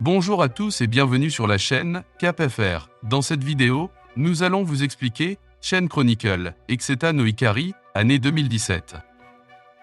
Bonjour à tous et bienvenue sur la chaîne Cap FR. Dans cette vidéo, nous allons vous expliquer Chain Chronicle, Exeta no Ikari, année 2017.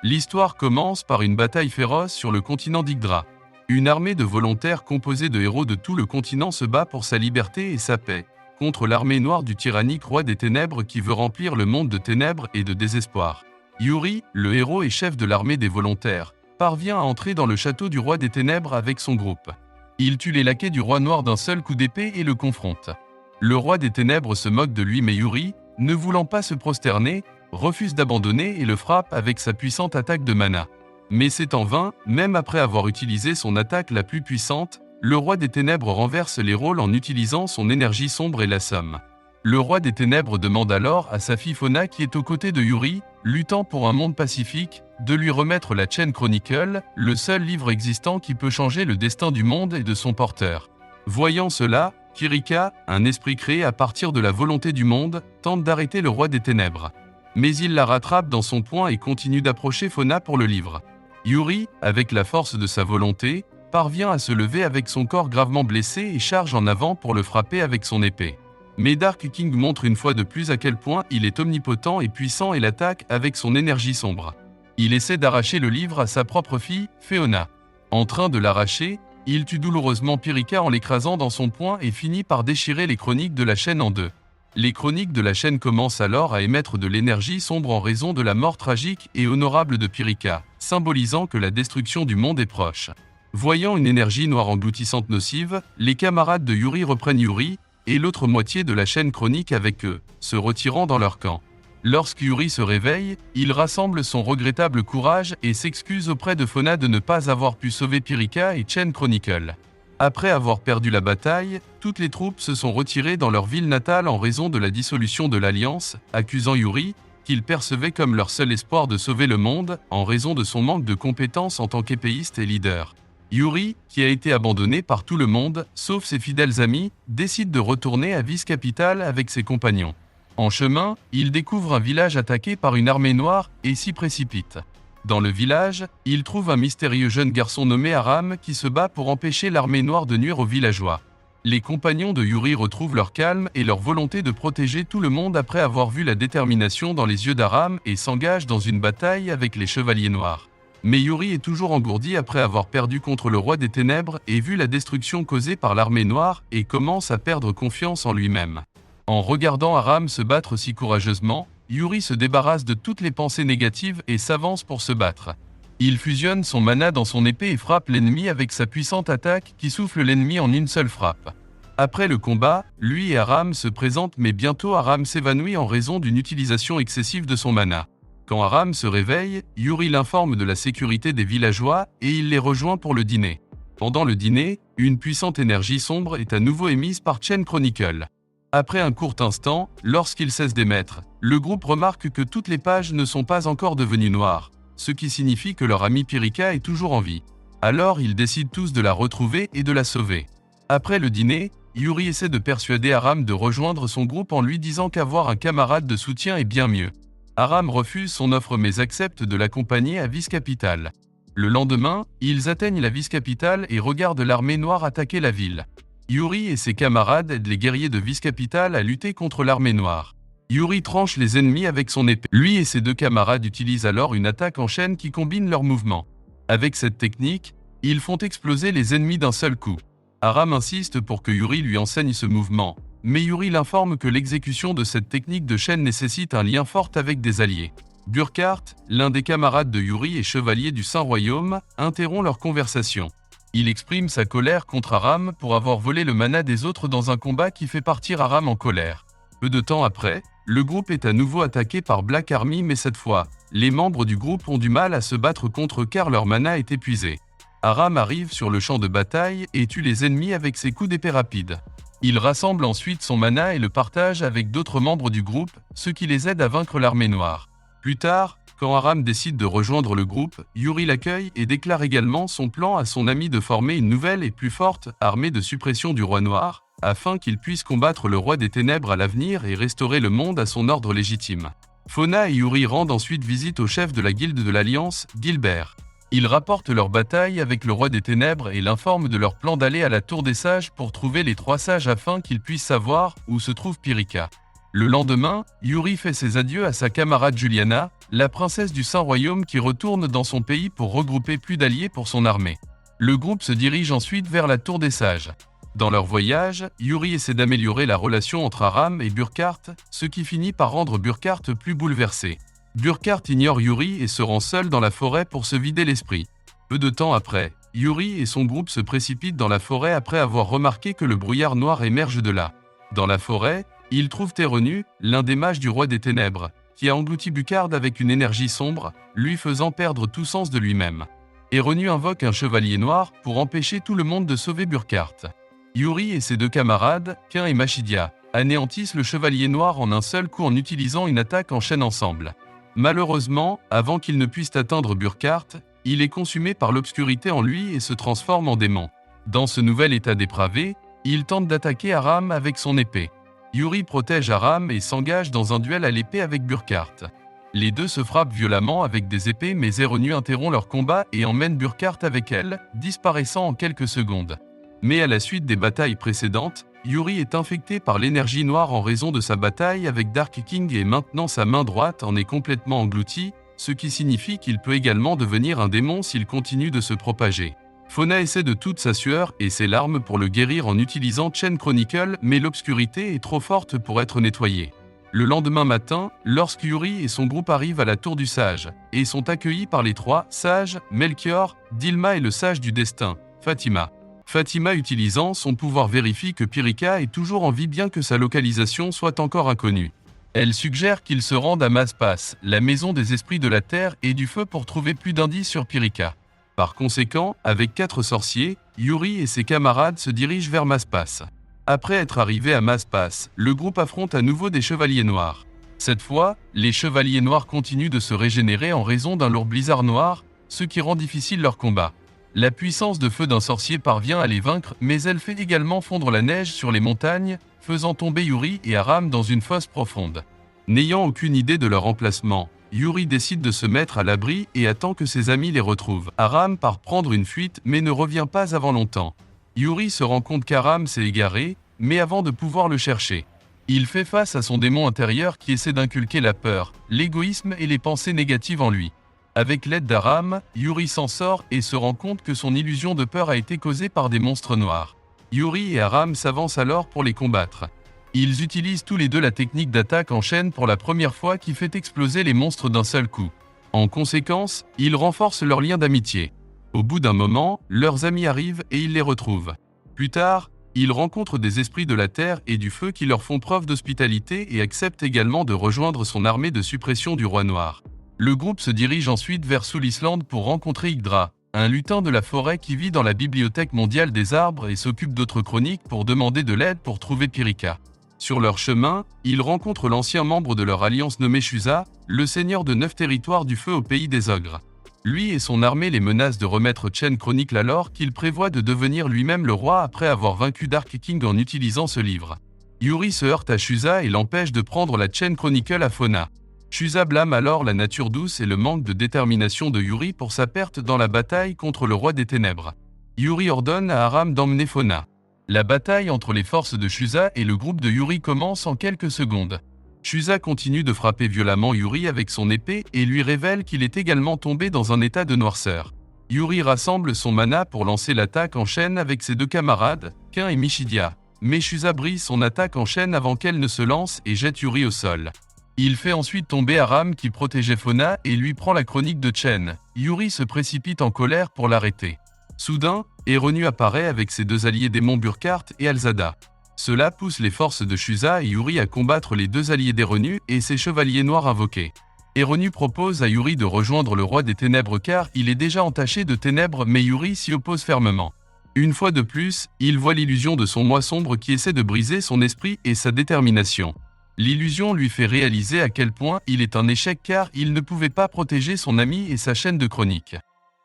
L'histoire commence par une bataille féroce sur le continent d'Yggdra. Une armée de volontaires composée de héros de tout le continent se bat pour sa liberté et sa paix, contre l'armée noire du tyrannique roi des ténèbres qui veut remplir le monde de ténèbres et de désespoir. Yuri, le héros et chef de l'armée des volontaires, parvient à entrer dans le château du roi des ténèbres avec son groupe. Il tue les laquais du roi noir d'un seul coup d'épée et le confronte. Le roi des ténèbres se moque de lui mais Yuri, ne voulant pas se prosterner, refuse d'abandonner et le frappe avec sa puissante attaque de mana. Mais c'est en vain, même après avoir utilisé son attaque la plus puissante, le roi des ténèbres renverse les rôles en utilisant son énergie sombre et l'assomme. Le roi des ténèbres demande alors à sa fille Fauna qui est aux côtés de Yuri, luttant pour un monde pacifique, de lui remettre la Chain Chronicle, le seul livre existant qui peut changer le destin du monde et de son porteur. Voyant cela, Kirika, un esprit créé à partir de la volonté du monde, tente d'arrêter le roi des ténèbres. Mais il la rattrape dans son poing et continue d'approcher Fauna pour le livre. Yuri, avec la force de sa volonté, parvient à se lever avec son corps gravement blessé et charge en avant pour le frapper avec son épée. Mais Dark King montre une fois de plus à quel point il est omnipotent et puissant et l'attaque avec son énergie sombre. Il essaie d'arracher le livre à sa propre fille, Fiona. En train de l'arracher, il tue douloureusement Pirika en l'écrasant dans son poing et finit par déchirer les chroniques de la chaîne en deux. Les chroniques de la chaîne commencent alors à émettre de l'énergie sombre en raison de la mort tragique et honorable de Pirika, symbolisant que la destruction du monde est proche. Voyant une énergie noire engloutissante nocive, les camarades de Yuri reprennent Yuri, et l'autre moitié de la chaîne chronique avec eux, se retirant dans leur camp. Lorsque Yuri se réveille, il rassemble son regrettable courage et s'excuse auprès de Fauna de ne pas avoir pu sauver Pirika et Chain Chronicle. Après avoir perdu la bataille, toutes les troupes se sont retirées dans leur ville natale en raison de la dissolution de l'Alliance, accusant Yuri, qu'ils percevaient comme leur seul espoir de sauver le monde, en raison de son manque de compétences en tant qu'épéiste et leader. Yuri, qui a été abandonné par tout le monde, sauf ses fidèles amis, décide de retourner à Vice Capital avec ses compagnons. En chemin, il découvre un village attaqué par une armée noire et s'y précipite. Dans le village, il trouve un mystérieux jeune garçon nommé Aram qui se bat pour empêcher l'armée noire de nuire aux villageois. Les compagnons de Yuri retrouvent leur calme et leur volonté de protéger tout le monde après avoir vu la détermination dans les yeux d'Aram et s'engagent dans une bataille avec les chevaliers noirs. Mais Yuri est toujours engourdi après avoir perdu contre le roi des ténèbres et vu la destruction causée par l'armée noire et commence à perdre confiance en lui-même. En regardant Aram se battre si courageusement, Yuri se débarrasse de toutes les pensées négatives et s'avance pour se battre. Il fusionne son mana dans son épée et frappe l'ennemi avec sa puissante attaque qui souffle l'ennemi en une seule frappe. Après le combat, lui et Aram se présentent mais bientôt Aram s'évanouit en raison d'une utilisation excessive de son mana. Quand Aram se réveille, Yuri l'informe de la sécurité des villageois et il les rejoint pour le dîner. Pendant le dîner, une puissante énergie sombre est à nouveau émise par Chain Chronicle. Après un court instant, lorsqu'il cesse d'émettre, le groupe remarque que toutes les pages ne sont pas encore devenues noires, ce qui signifie que leur ami Pirika est toujours en vie. Alors ils décident tous de la retrouver et de la sauver. Après le dîner, Yuri essaie de persuader Aram de rejoindre son groupe en lui disant qu'avoir un camarade de soutien est bien mieux. Aram refuse son offre mais accepte de l'accompagner à Vice Capital. Le lendemain, ils atteignent la Vice Capital et regardent l'armée noire attaquer la ville. Yuri et ses camarades aident les guerriers de Vice Capital à lutter contre l'armée noire. Yuri tranche les ennemis avec son épée. Lui et ses deux camarades utilisent alors une attaque en chaîne qui combine leurs mouvements. Avec cette technique, ils font exploser les ennemis d'un seul coup. Aram insiste pour que Yuri lui enseigne ce mouvement, mais Yuri l'informe que l'exécution de cette technique de chaîne nécessite un lien fort avec des alliés. Burkhart, l'un des camarades de Yuri et chevalier du Saint-Royaume, interrompt leur conversation. Il exprime sa colère contre Aram pour avoir volé le mana des autres dans un combat qui fait partir Aram en colère. Peu de temps après, le groupe est à nouveau attaqué par Black Army mais cette fois, les membres du groupe ont du mal à se battre contre eux car leur mana est épuisé. Aram arrive sur le champ de bataille et tue les ennemis avec ses coups d'épée rapides. Il rassemble ensuite son mana et le partage avec d'autres membres du groupe, ce qui les aide à vaincre l'armée noire. Plus tard, quand Aram décide de rejoindre le groupe, Yuri l'accueille et déclare également son plan à son ami de former une nouvelle et plus forte armée de suppression du roi noir, afin qu'il puisse combattre le roi des ténèbres à l'avenir et restaurer le monde à son ordre légitime. Fauna et Yuri rendent ensuite visite au chef de la guilde de l'Alliance, Gilbert. Ils rapportent leur bataille avec le roi des ténèbres et l'informent de leur plan d'aller à la tour des sages pour trouver les 3 sages afin qu'ils puissent savoir où se trouve Pyrrhica. Le lendemain, Yuri fait ses adieux à sa camarade Juliana, la princesse du Saint-Royaume qui retourne dans son pays pour regrouper plus d'alliés pour son armée. Le groupe se dirige ensuite vers la tour des sages. Dans leur voyage, Yuri essaie d'améliorer la relation entre Aram et Burkhart, ce qui finit par rendre Burkhart plus bouleversé. Burkhart ignore Yuri et se rend seul dans la forêt pour se vider l'esprit. Peu de temps après, Yuri et son groupe se précipitent dans la forêt après avoir remarqué que le brouillard noir émerge de là. Dans la forêt, ils trouvent Terenu, l'un des mages du roi des ténèbres, qui a englouti Burkhart avec une énergie sombre, lui faisant perdre tout sens de lui-même. Erenu invoque un chevalier noir pour empêcher tout le monde de sauver Burkhart. Yuri et ses 2 camarades, Kain et Machidia, anéantissent le chevalier noir en un seul coup en utilisant une attaque en chaîne ensemble. Malheureusement, avant qu'il ne puisse atteindre Burkhart, il est consumé par l'obscurité en lui et se transforme en démon. Dans ce nouvel état dépravé, il tente d'attaquer Aram avec son épée. Yuri protège Aram et s'engage dans un duel à l'épée avec Burkhart. Les 2 se frappent violemment avec des épées mais Erenu interrompt leur combat et emmène Burkhart avec elle, disparaissant en quelques secondes. Mais à la suite des batailles précédentes, Yuri est infecté par l'énergie noire en raison de sa bataille avec Dark King et maintenant sa main droite en est complètement engloutie, ce qui signifie qu'il peut également devenir un démon s'il continue de se propager. Fauna essaie de toute sa sueur et ses larmes pour le guérir en utilisant Chain Chronicle mais l'obscurité est trop forte pour être nettoyée. Le lendemain matin, lorsque Yuri et son groupe arrivent à la tour du sage, et sont accueillis par les 3 sages, Melchior, Dilma et le sage du destin, Fatima. Fatima utilisant son pouvoir vérifie que Pyrrhica est toujours en vie bien que sa localisation soit encore inconnue. Elle suggère qu'ils se rendent à Maspas, la maison des esprits de la terre et du feu pour trouver plus d'indices sur Pyrrhica. Par conséquent, avec 4 sorciers, Yuri et ses camarades se dirigent vers Maspas. Après être arrivés à Maspas, le groupe affronte à nouveau des chevaliers noirs. Cette fois, les chevaliers noirs continuent de se régénérer en raison d'un lourd blizzard noir, ce qui rend difficile leur combat. La puissance de feu d'un sorcier parvient à les vaincre, mais elle fait également fondre la neige sur les montagnes, faisant tomber Yuri et Aram dans une fosse profonde. N'ayant aucune idée de leur emplacement, Yuri décide de se mettre à l'abri et attend que ses amis les retrouvent. Aram part prendre une fuite mais ne revient pas avant longtemps. Yuri se rend compte qu'Aram s'est égaré, mais avant de pouvoir le chercher, il fait face à son démon intérieur qui essaie d'inculquer la peur, l'égoïsme et les pensées négatives en lui. Avec l'aide d'Aram, Yuri s'en sort et se rend compte que son illusion de peur a été causée par des monstres noirs. Yuri et Aram s'avancent alors pour les combattre. Ils utilisent tous les 2 la technique d'attaque en chaîne pour la première fois qui fait exploser les monstres d'un seul coup. En conséquence, ils renforcent leur lien d'amitié. Au bout d'un moment, leurs amis arrivent et ils les retrouvent. Plus tard, ils rencontrent des esprits de la terre et du feu qui leur font preuve d'hospitalité et acceptent également de rejoindre son armée de suppression du roi noir. Le groupe se dirige ensuite vers Soul Island pour rencontrer Yggdra, un lutin de la forêt qui vit dans la bibliothèque mondiale des arbres et s'occupe d'autres chroniques pour demander de l'aide pour trouver Pyrrhica. Sur leur chemin, ils rencontrent l'ancien membre de leur alliance nommé Shusa, le seigneur de 9 territoires du feu au pays des ogres. Lui et son armée les menacent de remettre Chain Chronicle alors qu'il prévoit de devenir lui-même le roi après avoir vaincu Dark King en utilisant ce livre. Yuri se heurte à Shusa et l'empêche de prendre la Chain Chronicle à Fauna. Shusa blâme alors la nature douce et le manque de détermination de Yuri pour sa perte dans la bataille contre le roi des ténèbres. Yuri ordonne à Aram d'emmener Fauna. La bataille entre les forces de Shusa et le groupe de Yuri commence en quelques secondes. Shusa continue de frapper violemment Yuri avec son épée et lui révèle qu'il est également tombé dans un état de noirceur. Yuri rassemble son mana pour lancer l'attaque en chaîne avec ses 2 camarades, Kain et Machidia. Mais Shusa brise son attaque en chaîne avant qu'elle ne se lance et jette Yuri au sol. Il fait ensuite tomber Aram qui protégeait Fauna et lui prend la chronique de Chen. Yuri se précipite en colère pour l'arrêter. Soudain, Erenu apparaît avec ses 2 alliés démons Burkhart et Alzada. Cela pousse les forces de Shusa et Yuri à combattre les 2 alliés d'Erenu et ses chevaliers noirs invoqués. Erenu propose à Yuri de rejoindre le roi des ténèbres car il est déjà entaché de ténèbres mais Yuri s'y oppose fermement. Une fois de plus, il voit l'illusion de son moi sombre qui essaie de briser son esprit et sa détermination. L'illusion lui fait réaliser à quel point il est un échec car il ne pouvait pas protéger son ami et sa chaîne de chronique.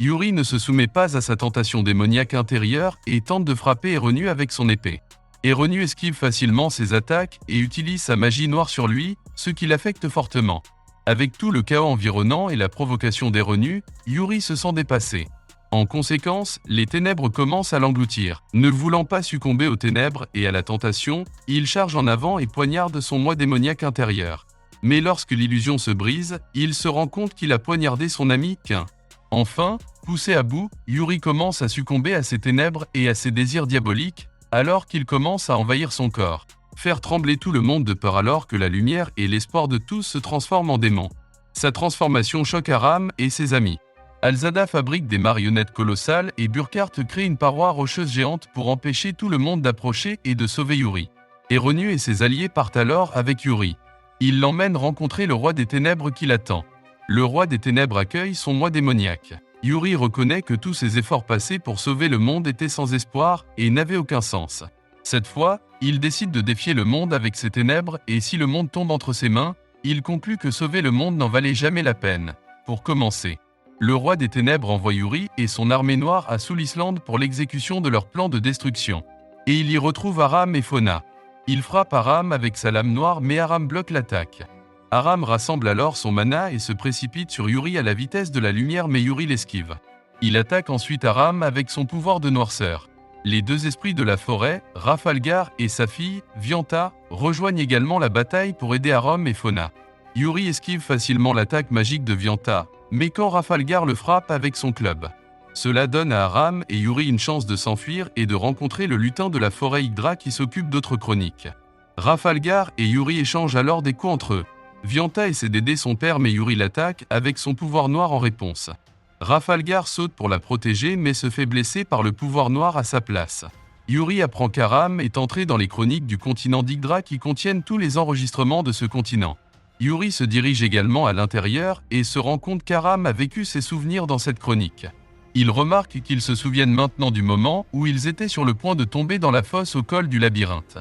Yuri ne se soumet pas à sa tentation démoniaque intérieure et tente de frapper Erenu avec son épée. Erenu esquive facilement ses attaques et utilise sa magie noire sur lui, ce qui l'affecte fortement. Avec tout le chaos environnant et la provocation des renus, Yuri se sent dépassé. En conséquence, les ténèbres commencent à l'engloutir. Ne voulant pas succomber aux ténèbres et à la tentation, il charge en avant et poignarde son moi démoniaque intérieur. Mais lorsque l'illusion se brise, il se rend compte qu'il a poignardé son ami Quin. Enfin, poussé à bout, Yuri commence à succomber à ses ténèbres et à ses désirs diaboliques, alors qu'il commence à envahir son corps. Faire trembler tout le monde de peur alors que la lumière et l'espoir de tous se transforment en démons. Sa transformation choque Aram et ses amis. Alzada fabrique des marionnettes colossales et Burkhardt crée une paroi rocheuse géante pour empêcher tout le monde d'approcher et de sauver Yuri. Eronu et ses alliés partent alors avec Yuri. Ils l'emmènent rencontrer le roi des ténèbres qui l'attend. Le roi des ténèbres accueille son moi démoniaque. Yuri reconnaît que tous ses efforts passés pour sauver le monde étaient sans espoir et n'avaient aucun sens. Cette fois, il décide de défier le monde avec ses ténèbres et si le monde tombe entre ses mains, il conclut que sauver le monde n'en valait jamais la peine. Pour commencer, le roi des ténèbres envoie Yuri et son armée noire à Soul Island pour l'exécution de leur plan de destruction. Et il y retrouve Aram et Fauna. Il frappe Aram avec sa lame noire mais Aram bloque l'attaque. Aram rassemble alors son mana et se précipite sur Yuri à la vitesse de la lumière mais Yuri l'esquive. Il attaque ensuite Aram avec son pouvoir de noirceur. Les deux esprits de la forêt, Rafalgar et sa fille, Vianta, rejoignent également la bataille pour aider Aram et Fauna. Yuri esquive facilement l'attaque magique de Vianta, mais quand Rafalgar le frappe avec son club. Cela donne à Aram et Yuri une chance de s'enfuir et de rencontrer le lutin de la forêt Yggdra qui s'occupe d'autres chroniques. Rafalgar et Yuri échangent alors des coups entre eux. Vianta essaie d'aider son père mais Yuri l'attaque avec son pouvoir noir en réponse. Rafalgar saute pour la protéger mais se fait blesser par le pouvoir noir à sa place. Yuri apprend qu'Aram est entré dans les chroniques du continent d'Yggdra qui contiennent tous les enregistrements de ce continent. Yuri se dirige également à l'intérieur et se rend compte qu'Aram a vécu ses souvenirs dans cette chronique. Il remarque qu'ils se souviennent maintenant du moment où ils étaient sur le point de tomber dans la fosse au col du labyrinthe.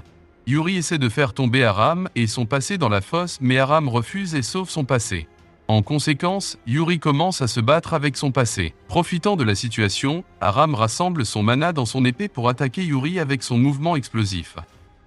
Yuri essaie de faire tomber Aram et son passé dans la fosse mais Aram refuse et sauve son passé. En conséquence, Yuri commence à se battre avec son passé. Profitant de la situation, Aram rassemble son mana dans son épée pour attaquer Yuri avec son mouvement explosif.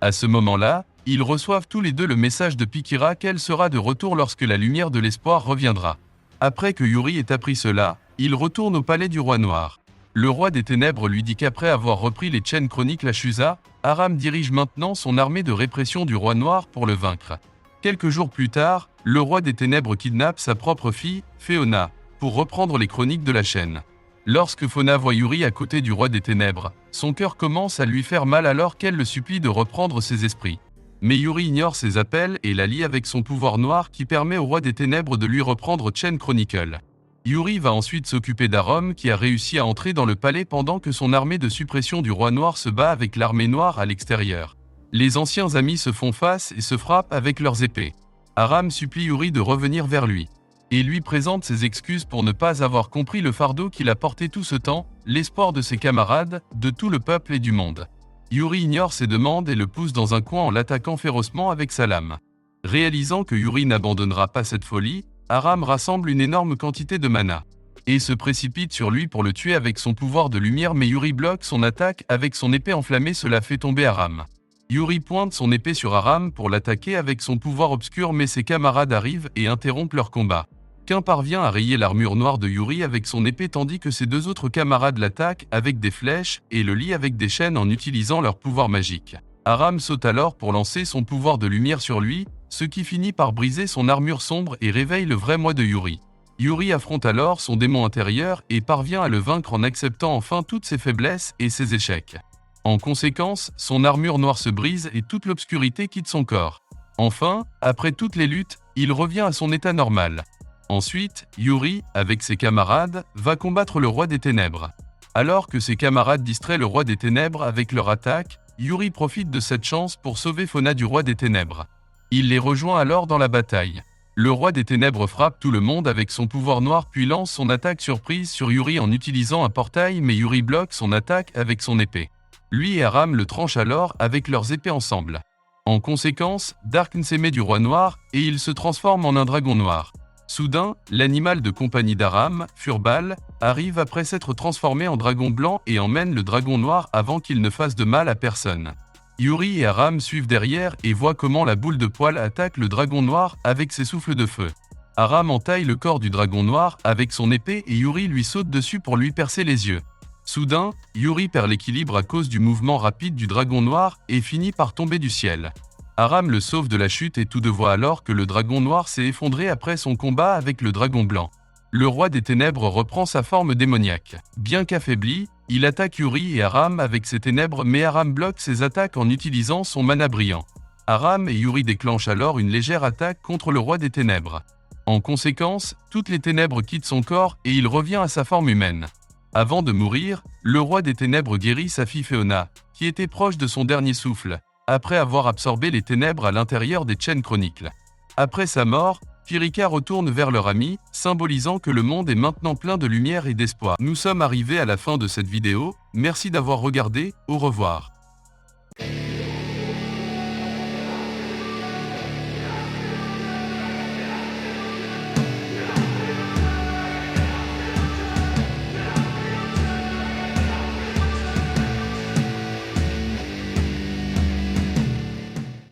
À ce moment-là, ils reçoivent tous les deux le message de Pikira qu'elle sera de retour lorsque la lumière de l'espoir reviendra. Après que Yuri ait appris cela, il retourne au palais du roi noir. Le roi des ténèbres lui dit qu'après avoir repris les chaînes chroniques Lachusa, Aram dirige maintenant son armée de répression du roi noir pour le vaincre. Quelques jours plus tard, le roi des ténèbres kidnappe sa propre fille, Féona, pour reprendre les chroniques de la chaîne. Lorsque Fauna voit Yuri à côté du roi des ténèbres, son cœur commence à lui faire mal alors qu'elle le supplie de reprendre ses esprits. Mais Yuri ignore ses appels et la lie avec son pouvoir noir qui permet au roi des ténèbres de lui reprendre Chain Chronicle. Yuri va ensuite s'occuper d'Aram qui a réussi à entrer dans le palais pendant que son armée de suppression du roi noir se bat avec l'armée noire à l'extérieur. Les anciens amis se font face et se frappent avec leurs épées. Aram supplie Yuri de revenir vers lui et lui présente ses excuses pour ne pas avoir compris le fardeau qu'il a porté tout ce temps, l'espoir de ses camarades, de tout le peuple et du monde. Yuri ignore ses demandes et le pousse dans un coin en l'attaquant férocement avec sa lame. Réalisant que Yuri n'abandonnera pas cette folie, Aram rassemble une énorme quantité de mana et se précipite sur lui pour le tuer avec son pouvoir de lumière mais Yuri bloque son attaque avec son épée enflammée, cela fait tomber Aram. Yuri pointe son épée sur Aram pour l'attaquer avec son pouvoir obscur mais ses camarades arrivent et interrompent leur combat. Quin parvient à rayer l'armure noire de Yuri avec son épée tandis que ses deux autres camarades l'attaquent avec des flèches et le lient avec des chaînes en utilisant leur pouvoir magique. Aram saute alors pour lancer son pouvoir de lumière sur lui, ce qui finit par briser son armure sombre et réveille le vrai moi de Yuri. Yuri affronte alors son démon intérieur et parvient à le vaincre en acceptant enfin toutes ses faiblesses et ses échecs. En conséquence, son armure noire se brise et toute l'obscurité quitte son corps. Enfin, après toutes les luttes, il revient à son état normal. Ensuite, Yuri, avec ses camarades, va combattre le roi des ténèbres. Alors que ses camarades distraient le roi des ténèbres avec leur attaque, Yuri profite de cette chance pour sauver Fauna du roi des ténèbres. Il les rejoint alors dans la bataille. Le roi des ténèbres frappe tout le monde avec son pouvoir noir puis lance son attaque surprise sur Yuri en utilisant un portail mais Yuri bloque son attaque avec son épée. Lui et Aram le tranchent alors avec leurs épées ensemble. En conséquence, Darkn s'émet du roi noir et il se transforme en un dragon noir. Soudain, l'animal de compagnie d'Aram, Furball, arrive après s'être transformé en dragon blanc et emmène le dragon noir avant qu'il ne fasse de mal à personne. Yuri et Aram suivent derrière et voient comment la boule de poil attaque le dragon noir avec ses souffles de feu. Aram entaille le corps du dragon noir avec son épée et Yuri lui saute dessus pour lui percer les yeux. Soudain, Yuri perd l'équilibre à cause du mouvement rapide du dragon noir et finit par tomber du ciel. Aram le sauve de la chute et tout de voit alors que le dragon noir s'est effondré après son combat avec le dragon blanc. Le roi des ténèbres reprend sa forme démoniaque. Bien qu'affaibli, il attaque Yuri et Aram avec ses ténèbres mais Aram bloque ses attaques en utilisant son mana brillant. Aram et Yuri déclenchent alors une légère attaque contre le roi des ténèbres. En conséquence, toutes les ténèbres quittent son corps et il revient à sa forme humaine. Avant de mourir, le roi des ténèbres guérit sa fille Féona, qui était proche de son dernier souffle, après avoir absorbé les ténèbres à l'intérieur des chaînes chroniques. Après sa mort, Firika retourne vers leur ami, symbolisant que le monde est maintenant plein de lumière et d'espoir. Nous sommes arrivés à la fin de cette vidéo, merci d'avoir regardé, au revoir.